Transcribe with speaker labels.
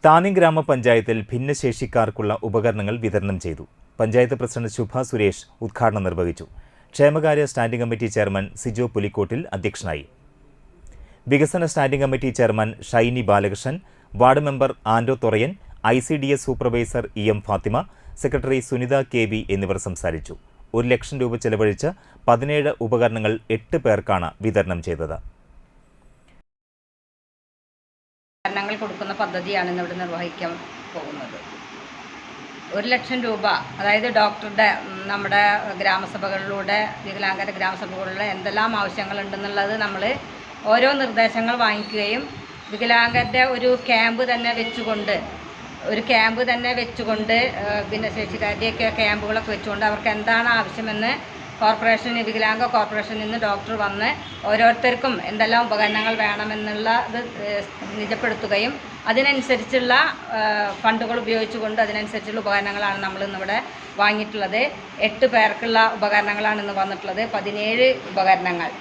Speaker 1: താന്നി ഗ്രാമപഞ്ചായത്തിൽ ഭിന്നശേഷിക്കാർക്കുള്ള ഉപകരണങ്ങൾ വിതരണം ചെയ്തു. പഞ്ചായത്ത് പ്രസിഡന്റ് ശുഭ സുരേഷ് ഉദ്ഘാടനം നിർവഹിച്ചു. ക്ഷേമകാര്യ standing committee chairman Sijo Pulikkottil അധ്യക്ഷനായി. വികസന standing committee chairman Shiny Balakrishnan, ward member Ando Thorayan, ICDS supervisor EM Fathima, secretary Sunitha KV എന്നിവർ സംസാരിച്ചു. 1 ലക്ഷം രൂപ ചെലവഴിച്ച് 17 ഉപകരണങ്ങൾ 8 പേർക്കാണ് വിതരണം ചെയ്തത്.
Speaker 2: ഉപകരണങ്ങൾ കൊടുക്കുന്ന പദ്ധതിയാണ് ഇവിടെ നിർവഹിക്കാൻ പോകുന്നത്. 1 ലക്ഷം രൂപ, അതായത് ഡോക്ടറുടെ നമ്മുടെ ഗ്രാമസഭകളിലൂടെ വികലാംഗര ഗ്രാമസഭകളിലെ എന്തെല്ലാം ആവശ്യങ്ങളുണ്ടെന്നുള്ളത് നമ്മൾ ഓരോ നിർദ്ദേശങ്ങൾ വാങ്ങിക്കുകയും വികലാംഗരുടെ ഒരു ക്യാമ്പ് തന്നെ വെച്ചുകൊണ്ട് ഭിന്നശേഷിക്കാരുടെയൊക്കെ ക്യാമ്പുകളൊക്കെ വെച്ചുകൊണ്ട് അവർക്ക് എന്താണ് ആവശ്യമെന്ന് വികലാംഗ കോർപ്പറേഷനിൽ നിന്ന് ഡോക്ടർ വന്ന് ഓരോരുത്തർക്കും എന്തെല്ലാം ഉപകരണങ്ങൾ വേണമെന്നുള്ളത് നിജപ്പെടുത്തുകയും അതിനനുസരിച്ചുള്ള ഫണ്ടുകൾ ഉപയോഗിച്ചുകൊണ്ട് അതിനനുസരിച്ചുള്ള ഉപകരണങ്ങളാണ് നമ്മൾ ഇന്നിവിടെ വാങ്ങിയിട്ടുള്ളത്. 8 പേർക്കുള്ള ഉപകരണങ്ങളാണ് ഇന്ന് വന്നിട്ടുള്ളത്. 17 ഉപകരണങ്ങൾ.